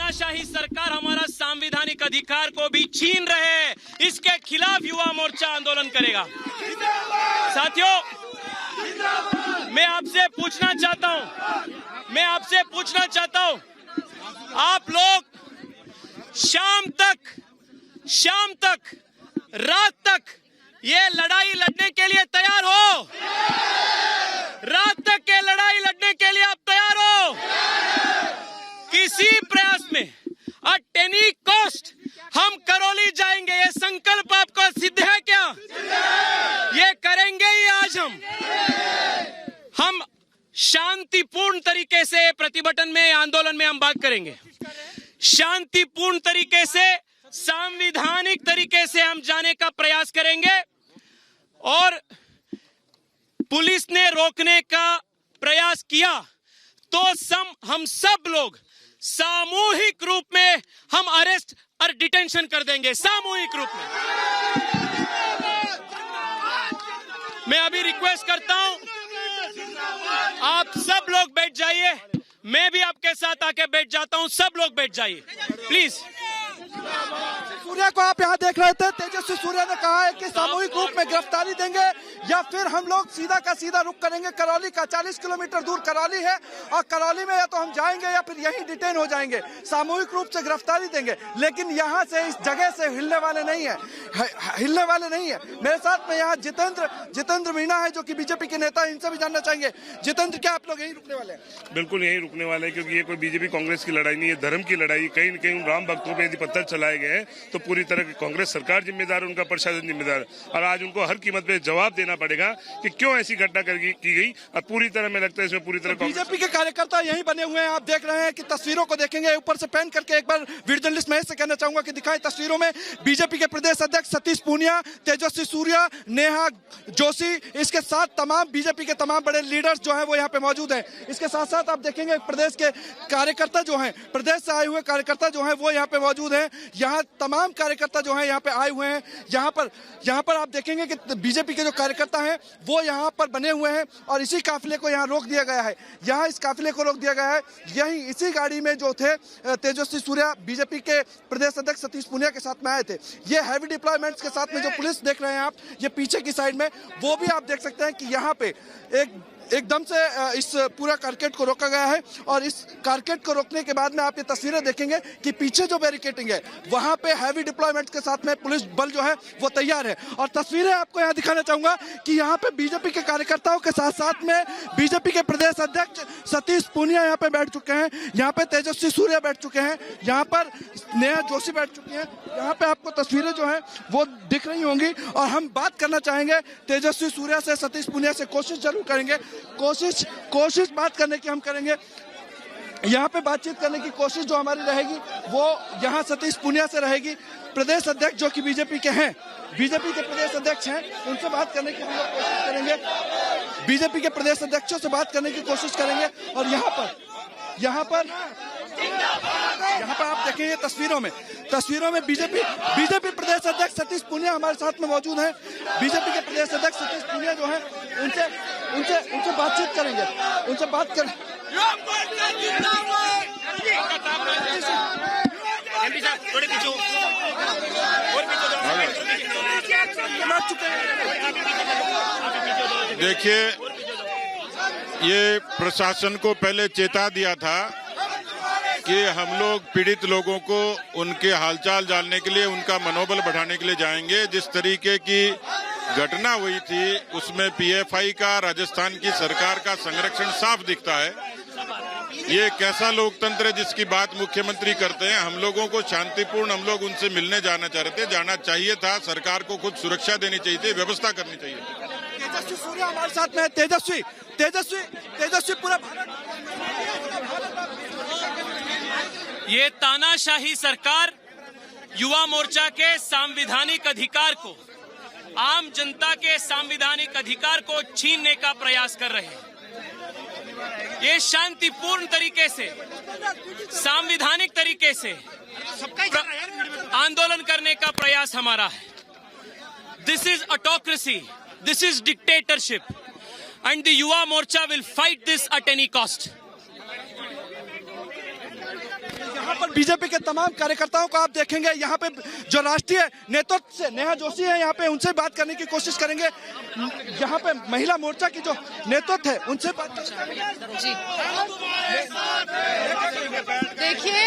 तानाशाही सरकार हमारा संवैधानिक अधिकार को भी छीन रहे हैं, इसके खिलाफ युवा मोर्चा आंदोलन करेगा। साथियों, मैं आपसे पूछना चाहता हूं, आप लोग शाम तक, रात तक ये लड़ाई लड़ने के लिए तैयार हो? रात तक ये लड़ाई लड़ने के लिए आप तैयार हो? किसी प्रयास में एट एनी कॉस्ट हम करौली जाएंगे, ये संकल्प आपको सिद्ध है क्या? ये करेंगे ही आज हम शांतिपूर्ण तरीके से प्रतिभटन में, आंदोलन में हम बात करेंगे। शांतिपूर्ण तरीके से, संवैधानिक तरीके से हम जाने का प्रयास करेंगे और पुलिस ने रोकने का प्रयास किया तो हम सब लोग सामूहिक रूप में हम अरेस्ट और डिटेंशन कर देंगे, सामूहिक रूप में। मैं अभी रिक्वेस्ट करता हूं, आप सब लोग बैठ जाइए, मैं भी आपके साथ आके बैठ जाता हूं, सब लोग बैठ जाइए प्लीज। सूर्या को आप यहाँ देख रहे थे, तेजस्वी सूर्या ने कहा है कि सामूहिक रूप में गिरफ्तारी देंगे या फिर हम लोग सीधा का सीधा रुख करेंगे करौली का। 40 किलोमीटर दूर करौली है और करौली में या तो हम जाएंगे या फिर यहीं डिटेन हो जाएंगे। सामूहिक रूप से गिरफ्तारी देंगे, लेकिन यहाँ से, इस जगह से हिलने वाले नहीं है। मेरे साथ में यहाँ जितेंद्र मीणा है जो कि बीजेपी के नेता है, इनसे भी जानना चाहेंगे। जितेंद्र, क्या आप लोग यहीं रुकने वाले हैं? बिल्कुल यहीं रुकने वाले हैं, क्योंकि ये कोई बीजेपी कांग्रेस की लड़ाई नहीं है, धर्म की लड़ाई। कहीं न कहीं राम भक्तों पे यदि पत्थर चलाए गए हैं तो पूरी तरह की कांग्रेस सरकार जिम्मेदार है, उनका प्रशासन जिम्मेदार है और आज उनको हर कीमत पे जवाब देना पड़ेगा कि क्यों ऐसी घटना की गई। और पूरी तरह में लगता है इसमें पूरी तरह बीजेपी के कार्यकर्ता यहीं बने हुए हैं, आप देख रहे हैं कि तस्वीरों को देखेंगे ऊपर से पैन करके। एक बार वीडियो जर्नलिस्ट महेश से कहना चाहूंगा कि दिखाएं तस्वीरों में बीजेपी के प्रदेश अध्यक्ष सतीश पूनिया, तेजस्वी सूर्या, नेहा जोशी, इसके साथ तमाम बीजेपी के तमाम बड़े लीडर्स जो है वो यहाँ पे मौजूद हैं। इसके साथ साथ आप देखेंगे प्रदेश के कार्यकर्ता जो हैं, प्रदेश से आए हुए कार्यकर्ता जो है वो यहाँ पे मौजूद हैं। यहाँ तमाम कार्यकर्ता जो है यहाँ पे आए हुए हैं। यहाँ पर आप देखेंगे कि बीजेपी के जो कार्यकर्ता हैं वो यहाँ पर बने हुए हैं और इसी काफिले को यहाँ रोक दिया गया है। यहाँ इस काफिले को रोक दिया गया है, यही इसी गाड़ी में जो थे तेजस्वी सूर्या बीजेपी के प्रदेश अध्यक्ष सतीश पूनिया के साथ में आए थे। ये हैवी डिप्लॉयमेंट्स के साथ में जो पुलिस देख रहे हैं आप, ये पीछे की साइड में, वो भी आप देख सकते हैं कि यहाँ पे एकदम से इस पूरा कारकेड को रोका गया है। और इस कारकेड को रोकने के बाद में आप ये तस्वीरें देखेंगे कि पीछे जो बैरिकेडिंग है वहां पे हैवी डिप्लॉयमेंट के साथ में पुलिस बल जो है वो तैयार है। और तस्वीरें आपको यहाँ दिखाना चाहूंगा कि यहाँ पे बीजेपी के कार्यकर्ताओं के साथ साथ में बीजेपी के प्रदेश अध्यक्ष सतीश पूनिया यहाँ पे बैठ चुके हैं, यहाँ पे तेजस्वी सूर्या बैठ चुके हैं, यहाँ पर नेहा जोशी बैठ चुकी हैं। यहाँ पे आपको तस्वीरें जो है वो दिख रही होंगी और हम बात करना चाहेंगे तेजस्वी सूर्या से, सतीश पूनिया से, कोशिश जरूर करेंगे, कोशिश बात करने की हम करेंगे। यहाँ पे बातचीत करने की कोशिश जो हमारी रहेगी वो यहाँ सतीश पूनिया से रहेगी। प्रदेश अध्यक्ष जो कि बीजेपी के हैं, बीजेपी के प्रदेश अध्यक्ष हैं, उनसे बात करने की हम लोग कोशिश करेंगे। बीजेपी के प्रदेश अध्यक्षों से बात करने की कोशिश करेंगे। और यहाँ पर आप देखेंगे तस्वीरों में बीजेपी प्रदेश अध्यक्ष सतीश पूनिया हमारे साथ में मौजूद हैं। बीजेपी के प्रदेश अध्यक्ष सतीश पूनिया जो हैं उनसे बातचीत करेंगे, उनसे बात कर देखिए, ये प्रशासन को पहले चेता दिया था कि हम लोग पीड़ित लोगों को उनके हालचाल जानने के लिए, उनका मनोबल बढ़ाने के लिए जाएंगे। जिस तरीके की घटना हुई थी उसमें पीएफआई का, राजस्थान की सरकार का संरक्षण साफ दिखता है। ये कैसा लोकतंत्र है जिसकी बात मुख्यमंत्री करते हैं। हम लोगों को शांतिपूर्ण, हम लोग उनसे मिलने जाना चाह रहे थे, जाना चाहिए था। सरकार को खुद सुरक्षा देनी चाहिए थी, व्यवस्था करनी चाहिए। तेजस्वी सूर्या हमारे साथ में, तेजस्वी पूरा ये तानाशाही सरकार युवा मोर्चा के संवैधानिक अधिकार को, आम जनता के संवैधानिक अधिकार को छीनने का प्रयास कर रहे हैं। ये शांतिपूर्ण तरीके से, संवैधानिक तरीके से आंदोलन करने का प्रयास हमारा है। This is autocracy, this is dictatorship and the Yuva Morcha will fight this at any cost. यहाँ पर बीजेपी के तमाम कार्यकर्ताओं को आप देखेंगे, यहाँ पे जो राष्ट्रीय नेतृत्व से नेहा जोशी है, यहाँ पे उनसे बात करने की कोशिश करेंगे। यहाँ पे महिला मोर्चा की जो नेतृत्व है उनसे बात जी। देखिए,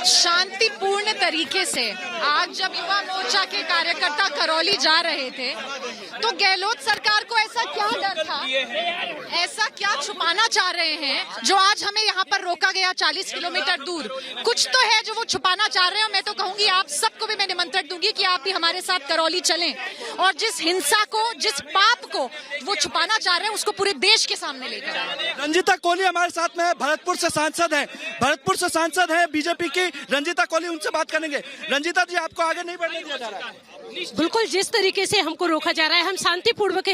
शांतिपूर्ण तरीके से आज जब युवा मोर्चा के कार्यकर्ता करौली जा रहे थे तो गहलोत सरकार को ऐसा क्या डर था, ऐसा क्या छुपाना चाह रहे हैं जो आज हमें यहाँ पर रोका गया 40 किलोमीटर दूर? कुछ तो है जो वो छुपाना चाह रहे हैं। मैं तो कहूंगी आप सबको भी मैं निमंत्रण दूंगी कि आप भी हमारे साथ करौली चलें और जिस हिंसा को, जिस पाप को वो छुपाना चाह रहे हैं उसको पूरे देश के सामने लेकर आए। रंजीता कोहली हमारे साथ में है, भरतपुर से सांसद है बीजेपी की रंजीता कोहली, उनसे बात करेंगे। रंजीता जी, आपको आगे नहीं बढ़ने दिया जा रहा है? बिल्कुल, जिस तरीके से हमको रोका जा रहा है, हम शांतिपूर्वक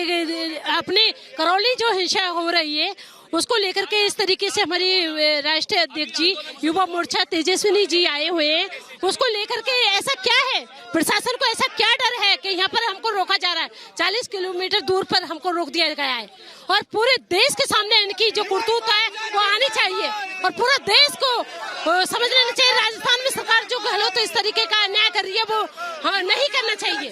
अपने करौली जो हिंसा हो रही है उसको लेकर के इस तरीके से हमारी राष्ट्रीय अध्यक्ष जी युवा मोर्चा तेजस्विनी जी आए हुए हैं, उसको लेकर के ऐसा क्या है, प्रशासन को ऐसा क्या डर है कि यहाँ पर हमको रोका जा रहा है? 40 किलोमीटर दूर पर हमको रोक दिया गया है और पूरे देश के सामने इनकी जो करतूत है वो आनी चाहिए और पूरा देश को समझ लेना चाहिए। राजस्थान में सरकार जो गहलोत इस तरीके का अन्याय कर रही है वो नहीं करना चाहिए।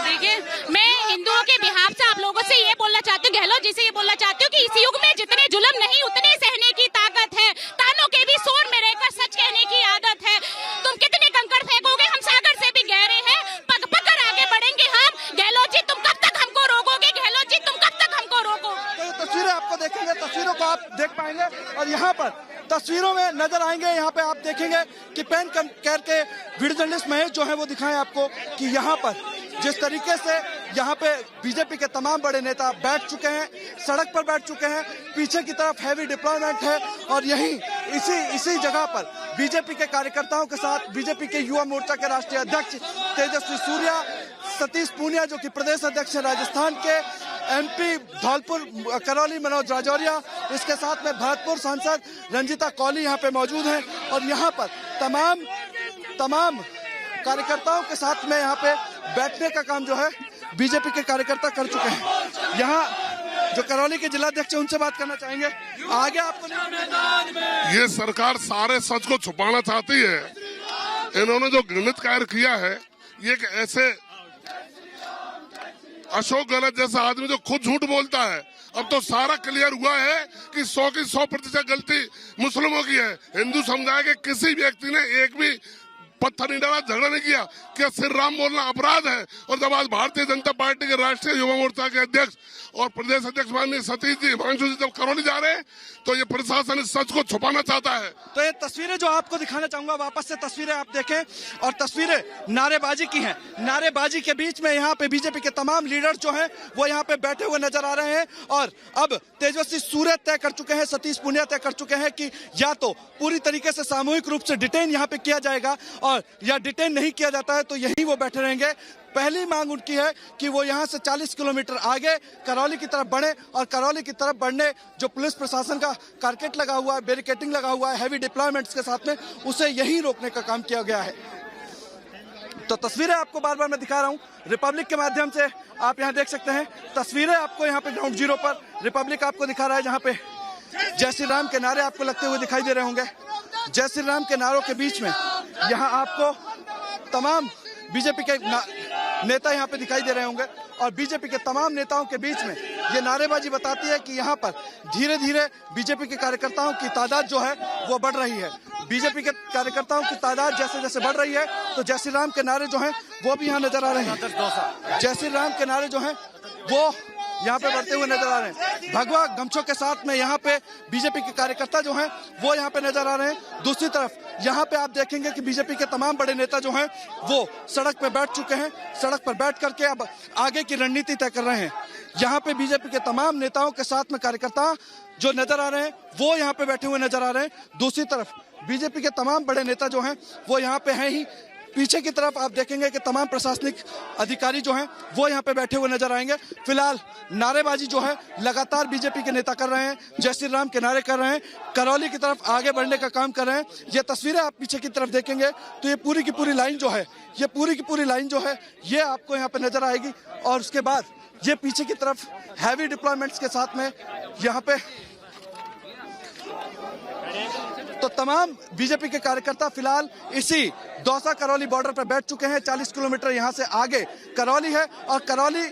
देखिए, मैं हिंदुओं के बिहाफ से आप लोगों से ये बोलना चाहती हूँ, गहलोत जी से ये बोलना चाहती हूँ कि इस युग में जितने जुल्म नहीं उतने सहने की ताकत है। तानों के भी शोर में रहकर सच कहने की आदत है। तुम कितने कंकड़ फेंकोगे, हम सागर से भी गहरे हैं, पग पकड़ आगे बढ़ेंगे हम। गहलोत जी, तुम कब तक हमको रोकोगे? गहलोत जी, तुम कब तक हमको रोकोगे? तो तस्वीरें आपको देखेंगे, तस्वीरों को आप देख पाएंगे और यहाँ पर तस्वीरों में नजर आएंगे। यहाँ पे आप देखेंगे कि पेन करके वीडियो जर्नलिस्ट महेश जो है वो दिखाएं आपको कि यहाँ पर जिस तरीके से यहाँ पे बीजेपी के तमाम बड़े नेता बैठ चुके हैं, सड़क पर बैठ चुके हैं, पीछे की तरफ हैवी डिप्लॉयमेंट है और यहीं इसी जगह पर बीजेपी के कार्यकर्ताओं के साथ बीजेपी के युवा मोर्चा के राष्ट्रीय अध्यक्ष तेजस्वी सूर्या, सतीश पूनिया जो कि प्रदेश अध्यक्ष है राजस्थान के, एमपी धौलपुर करौली मनोज राजौरिया, इसके साथ में भरतपुर सांसद रंजीता कोहली यहाँ पे मौजूद हैं और यहाँ पर तमाम कार्यकर्ताओं के साथ में यहाँ पे बैठने का काम जो है बीजेपी के कार्यकर्ता कर चुके हैं। यहाँ जो करौली के जिलाध्यक्ष उनसे बात करना चाहेंगे। आगे आपको ये सरकार सारे सच को छुपाना चाहती है। इन्होंने जो गलत कार्य किया है, ये ऐसे अशोक गहलोत जैसा आदमी जो खुद झूठ बोलता है, अब तो सारा क्लियर हुआ है कि 100 की 100% गलती मुस्लिमों की है। हिंदू समुदाय के किसी व्यक्ति ने एक भी पत्थर नहीं डाला, झगड़ा नहीं किया। क्या श्री राम बोलना अपराध है? और जब आज भारतीय जनता पार्टी के राष्ट्रीय युवा मोर्चा के अध्यक्ष और प्रदेश अध्यक्ष माननीय सतीश जी, हिमांशु जी जब करौली जा रहे हैं तो ये प्रशासन इस सच को छुपाना चाहता है। तो ये तस्वीरें जो आपको दिखाना चाहूंगा, वापस से तस्वीरें आप देखें और तस्वीरें नारेबाजी की हैं। नारेबाजी के बीच में यहाँ पे बीजेपी के तमाम लीडर जो हैं वो यहाँ पे बैठे हुए नजर आ रहे हैं और अब तेजस्वी सूर्या तय कर चुके हैं, सतीश पूनिया तय कर चुके हैं कि या तो पूरी तरीके से सामूहिक रूप से डिटेन यहाँ पे किया जाएगा और या डिटेन नहीं किया जाता है तो यही वो बैठे रहेंगे। पहली मांग उनकी है कि वो यहाँ से 40 किलोमीटर आगे करौली की तरफ बढ़े और करौली की तरफ बढ़ने जो पुलिस प्रशासन का कारकेट लगा हुआ है, बैरिकेडिंग लगा हुआ है हैवी डिप्लॉयमेंट्स के साथ में, उसे यहीं रोकने का काम किया गया है। तो तस्वीरें आपको बार बार मैं दिखा रहा हूँ रिपब्लिक के माध्यम से, आप यहाँ देख सकते हैं तस्वीरें आपको यहाँ पे ग्राउंड जीरो पर रिपब्लिक आपको दिखा रहा है, जहाँ पे जय श्री राम के नारे आपको लगते हुए दिखाई दे रहे होंगे। जय श्री राम के नारों के बीच में यहाँ आपको तमाम बीजेपी के नेता यहाँ पे दिखाई दे रहे होंगे और बीजेपी के तमाम नेताओं के बीच में ये नारेबाजी बताती है कि यहाँ पर धीरे धीरे बीजेपी के कार्यकर्ताओं की तादाद जो है वो बढ़ रही है। बीजेपी के कार्यकर्ताओं की तादाद जैसे जैसे बढ़ रही है तो जय श्री राम के नारे जो हैं वो भी यहाँ नजर आ रहे हैं। जय श्री राम के नारे जो हैं वो यहाँ पे बढ़ते हुए नजर आ रहे हैं। भगवा गमछों के साथ में यहाँ पे बीजेपी के कार्यकर्ता जो हैं वो यहाँ पे नजर आ रहे हैं। दूसरी तरफ यहाँ पे आप देखेंगे कि बीजेपी के तमाम बड़े नेता जो हैं वो सड़क पे बैठ चुके हैं। सड़क पर बैठ करके अब आगे की रणनीति तय कर रहे हैं। यहाँ पे बीजेपी के तमाम नेताओं के साथ में कार्यकर्ता जो नजर आ रहे हैं वो यहाँ पे बैठे हुए नजर आ रहे हैं। दूसरी तरफ बीजेपी के तमाम बड़े नेता जो हैं वो यहाँ पे हैं ही। पीछे की तरफ आप देखेंगे कि तमाम प्रशासनिक अधिकारी जो हैं वो यहाँ पे बैठे हुए नजर आएंगे। फिलहाल नारेबाजी जो है लगातार बीजेपी के नेता कर रहे हैं, जय श्री राम के नारे कर रहे हैं, करौली की तरफ आगे बढ़ने का काम कर रहे हैं। ये तस्वीरें आप पीछे की तरफ देखेंगे तो ये पूरी की पूरी लाइन जो है, ये पूरी की पूरी लाइन जो है ये आपको यहाँ पे नजर आएगी और उसके बाद ये पीछे की तरफ हैवी डिप्लॉयमेंट्स के साथ में यहाँ पे तो तमाम बीजेपी के कार्यकर्ता फिलहाल इसी दौसा करौली बॉर्डर पर बैठ चुके हैं। 40 किलोमीटर यहां से आगे करौली है और करौली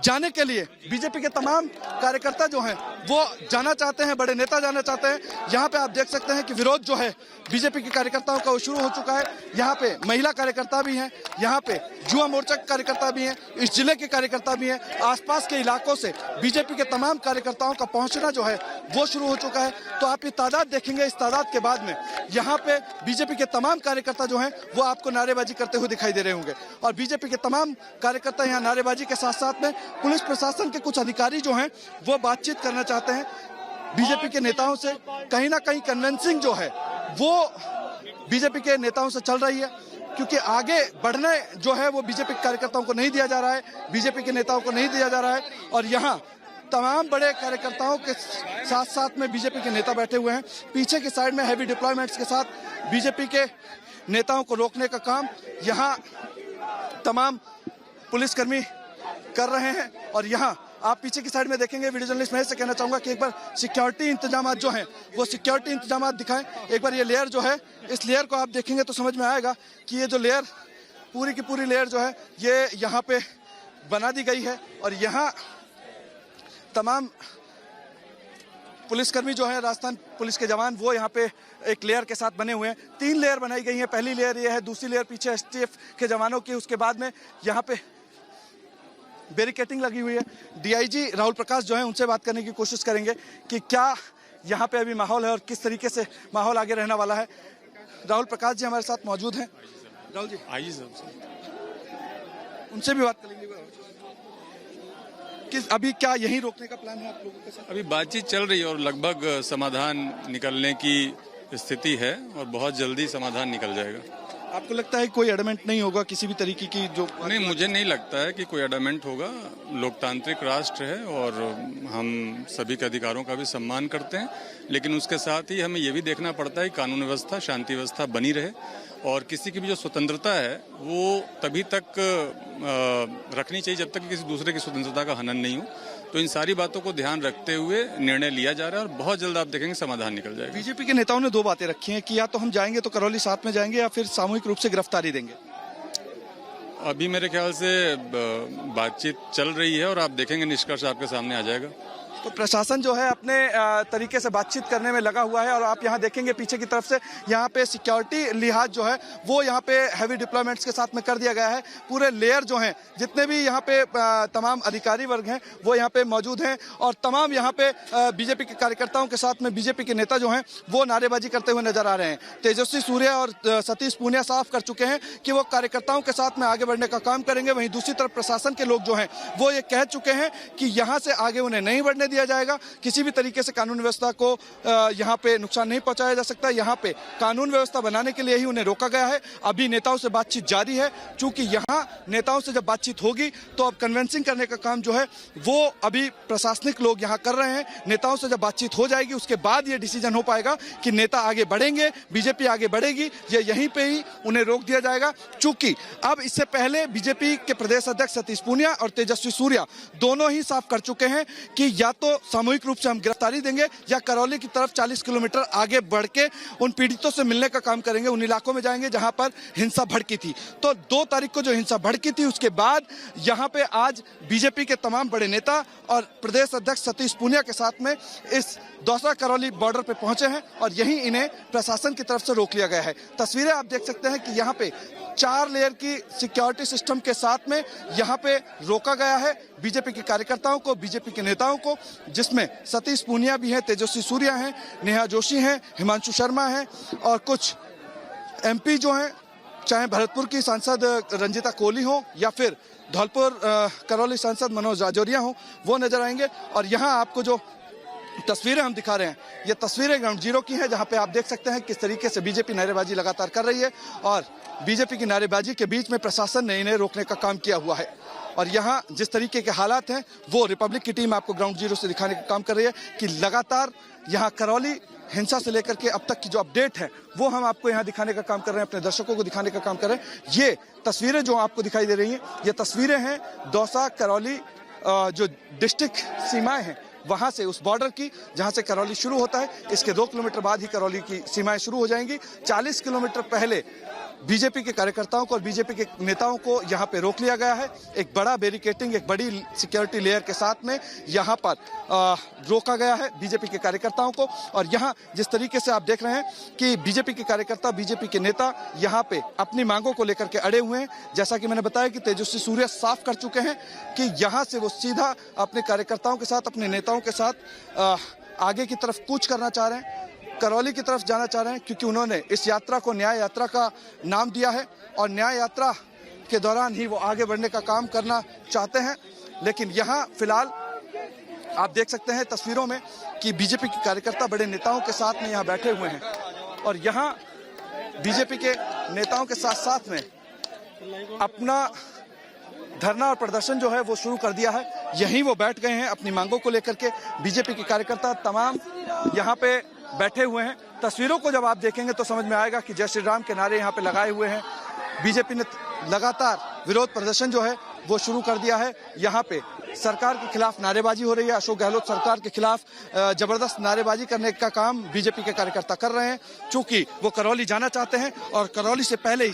जाने के लिए बीजेपी के तमाम कार्यकर्ता जो हैं वो जाना चाहते हैं, बड़े नेता जाना चाहते हैं। यहाँ पे आप देख सकते हैं कि विरोध जो है बीजेपी के कार्यकर्ताओं का वो शुरू हो चुका है। यहाँ पे महिला कार्यकर्ता भी हैं, यहाँ पे युवा मोर्चा के कार्यकर्ता भी हैं, इस जिले के कार्यकर्ता भी हैं। आसपास के इलाकों से बीजेपी के तमाम कार्यकर्ताओं का पहुंचना जो है वो शुरू हो चुका है। तो आप ये तादाद देखेंगे, इस तादाद के बाद में यहाँ पे बीजेपी के तमाम कार्यकर्ता जो हैं वो आपको नारेबाजी करते हुए दिखाई दे रहे होंगे। और बीजेपी के तमाम कार्यकर्ता यहाँ नारेबाजी के साथ साथ में पुलिस प्रशासन के कुछ अधिकारी जो हैं वो बातचीत करना चाहते हैं बीजेपी के नेताओं से। कहीं ना कहीं कन्विंसिंग जो है वो बीजेपी के नेताओं से चल रही है, क्योंकि आगे बढ़ने जो है वो बीजेपी के कार्यकर्ताओं को नहीं दिया जा रहा है, बीजेपी के नेताओं को नहीं दिया जा रहा है। और यहाँ तमाम बड़े कार्यकर्ताओं के साथ साथ में बीजेपी के नेता बैठे हुए हैं। पीछे की साइड में हैवी डिप्लॉयमेंट्स के साथ बीजेपी के नेताओं को रोकने का काम यहाँ तमाम पुलिसकर्मी कर रहे हैं। और यहाँ आप पीछे की साइड में देखेंगे, वीडियो जर्नलिस्ट महेश से कहना चाहूंगा कि एक बार सिक्योरिटी इंतजाम जो हैं वो सिक्योरिटी इंतजाम दिखाएं। एक बार ये लेयर जो है, इस लेयर को आप देखेंगे तो समझ में आएगा कि ये जो लेयर पूरी की पूरी लेयर जो है ये यहाँ पे बना दी गई है। और यहाँ तमाम पुलिसकर्मी जो है, राजस्थान पुलिस के जवान, वो यहाँ पे एक लेयर के साथ बने हुए हैं। 3 लेयर बनाई गई हैं। पहली लेयर ये है, दूसरी लेयर पीछे एसटीएफ के जवानों की, उसके बाद में यहाँ पे बैरिकेटिंग लगी हुई है। डीआईजी राहुल प्रकाश जो है उनसे बात करने की कोशिश करेंगे कि क्या यहाँ पे अभी माहौल है और किस तरीके से माहौल आगे रहने वाला है। राहुल प्रकाश जी हमारे साथ मौजूद हैं। राहुल जी आइए, उनसे भी बात करेंगे कि अभी क्या यही रोकने का प्लान है आप लोगों के साथ? अभी बातचीत चल रही है और लगभग समाधान निकलने की स्थिति है और बहुत जल्दी समाधान निकल जाएगा। आपको लगता है कोई एडमेंट नहीं होगा किसी भी तरीके की? जो नहीं, मुझे नहीं लगता है कि कोई एडमेंट होगा। लोकतांत्रिक राष्ट्र है और हम सभी के अधिकारों का भी सम्मान करते हैं, लेकिन उसके साथ ही हमें ये भी देखना पड़ता है कि कानून व्यवस्था, शांति व्यवस्था बनी रहे और किसी की भी जो स्वतंत्रता है वो तभी तक रखनी चाहिए जब तक कि किसी दूसरे की स्वतंत्रता का हनन नहीं हो। तो इन सारी बातों को ध्यान रखते हुए निर्णय लिया जा रहा है और बहुत जल्द आप देखेंगे समाधान निकल जाएगा। बीजेपी के नेताओं ने 2 बातें रखी हैं कि या तो हम जाएंगे तो करौली साथ में जाएंगे या फिर सामूहिक रूप से गिरफ्तारी देंगे। अभी मेरे ख्याल से बातचीत चल रही है और आप देखेंगे निष्कर्ष आपके सामने आ जाएगा। तो प्रशासन जो है अपने तरीके से बातचीत करने में लगा हुआ है। और आप यहाँ देखेंगे पीछे की तरफ से यहाँ पे सिक्योरिटी लिहाज जो है वो यहाँ पे हैवी डिप्लॉयमेंट्स के साथ में कर दिया गया है। पूरे लेयर जो हैं, जितने भी यहाँ पे तमाम अधिकारी वर्ग हैं वो यहाँ पे मौजूद हैं और तमाम यहाँ पे बीजेपी के कार्यकर्ताओं के साथ में बीजेपी के नेता जो हैं वो नारेबाजी करते हुए नजर आ रहे हैं। तेजस्वी सूर्या और सतीश पूनिया साफ कर चुके हैं कि वो कार्यकर्ताओं के साथ में आगे बढ़ने का काम करेंगे। वहीं दूसरी तरफ प्रशासन के लोग जो हैं वो ये कह चुके हैं कि यहाँ से आगे उन्हें नहीं बढ़ने दिया जाएगा। किसी भी तरीके से कानून व्यवस्था को यहाँ पे नुकसान नहीं पहुंचाया जा सकता। यहाँ पे कानून व्यवस्था बनाने के लिए ही उन्हें रोका गया है। अभी नेताओं से बातचीत जारी है, क्योंकि यहाँ नेताओं से जब बातचीत होगी तो अब कन्विंसिंग करने का काम जो है वो अभी प्रशासनिक लोग यहाँ कर रहे हैं। नेताओं से जब बातचीत हो जाएगी उसके बाद ये डिसीजन हो पाएगा कि नेता आगे बढ़ेंगे, बीजेपी आगे बढ़ेगी या यहीं पे ही उन्हें रोक दिया जाएगा। चूंकि अब इससे पहले बीजेपी के प्रदेश अध्यक्ष सतीश पूनिया और तेजस्वी सूर्या दोनों ही साफ कर चुके हैं कि या तो सामूहिक रूप से हम गिरफ्तारी देंगे या करौली की तरफ 40 किलोमीटर आगे बढ़ के उन पीड़ितों से मिलने का काम करेंगे, उन इलाकों में जाएंगे जहां पर हिंसा भड़की थी। तो 2 तारीख को जो हिंसा भड़की थी उसके बाद यहां पे आज बीजेपी के तमाम बड़े नेता और प्रदेश अध्यक्ष सतीश पूनिया के साथ में इस दौसा करौली बॉर्डर पे पहुंचे हैं और यहीं इन्हें प्रशासन की तरफ से रोक लिया गया है। तस्वीरें आप देख सकते हैं कि यहाँ पे 4 लेयर की सिक्योरिटी सिस्टम के साथ में यहाँ पे रोका गया है बीजेपी के कार्यकर्ताओं को, बीजेपी के नेताओं को, जिसमें सतीश पूनिया भी हैं, तेजस्वी सूर्या हैं, नेहा जोशी हैं, हिमांशु शर्मा हैं और कुछ एमपी जो हैं, चाहे भरतपुर की सांसद रंजीता कोहली हो या फिर धौलपुर करौली सांसद मनोज राजौरिया हो, वो नजर आएंगे। और यहाँ आपको जो तस्वीरें हम दिखा रहे हैं ये तस्वीरें ग्राउंड जीरो की हैं, जहां पे आप देख सकते हैं किस तरीके से बीजेपी नारेबाजी लगातार कर रही है और बीजेपी की नारेबाजी के बीच में प्रशासन ने इन्हें रोकने का काम किया हुआ है। और यहाँ जिस तरीके के हालात हैं वो रिपब्लिक की टीम आपको ग्राउंड जीरो से दिखाने का काम कर रही है कि लगातार यहाँ करौली हिंसा से लेकर के अब तक की जो अपडेट है वो हम आपको यहाँ दिखाने का काम कर रहे हैं, अपने दर्शकों को दिखाने का काम कर रहे हैं। ये तस्वीरें जो आपको दिखाई दे रही हैं ये तस्वीरें हैं दौसा करौली जो डिस्ट्रिक्ट सीमाएं हैं वहां से उस बॉर्डर की जहां से करौली शुरू होता है, इसके 2 किलोमीटर बाद ही करौली की सीमाएं शुरू हो जाएंगी। 40 किलोमीटर पहले बीजेपी के कार्यकर्ताओं को और बीजेपी के नेताओं को यहां पे रोक लिया गया है। एक बड़ा बैरिकेटिंग, एक बड़ी सिक्योरिटी लेयर के साथ में यहां पर रोका गया है बीजेपी के कार्यकर्ताओं को। और यहां जिस तरीके से आप देख रहे हैं कि बीजेपी के कार्यकर्ता, बीजेपी के नेता यहां पे अपनी मांगों को लेकर के अड़े हुए हैं। जैसा कि मैंने बताया कि तेजस्वी सूर्या साफ कर चुके हैं कि यहां से वो सीधा अपने कार्यकर्ताओं के साथ, अपने नेताओं के साथ आगे की तरफ कूच करना चाह रहे हैं, करौली की तरफ जाना चाह रहे हैं, क्योंकि उन्होंने इस यात्रा को न्याय यात्रा का नाम दिया है और न्याय यात्रा के दौरान ही वो आगे बढ़ने का काम करना चाहते हैं। लेकिन यहाँ फिलहाल आप देख सकते हैं तस्वीरों में कि बीजेपी के कार्यकर्ता बड़े नेताओं के साथ में यहाँ बैठे हुए हैं और यहाँ बीजेपी के नेताओं के साथ साथ में अपना धरना और प्रदर्शन जो है वो शुरू कर दिया है। यहीं वो बैठ गए हैं अपनी मांगों को लेकर के। बीजेपी के कार्यकर्ता तमाम यहाँ पे बैठे हुए हैं। तस्वीरों को जब आप देखेंगे तो समझ में आएगा कि जय श्री राम के नारे यहाँ पे लगाए हुए हैं। बीजेपी ने लगातार विरोध प्रदर्शन जो है वो शुरू कर दिया है। यहाँ पे सरकार के खिलाफ नारेबाजी हो रही है। अशोक गहलोत सरकार के खिलाफ जबरदस्त नारेबाजी करने का काम बीजेपी के कार्यकर्ता कर रहे हैं, चूंकि वो करौली जाना चाहते हैं और करौली से पहले ही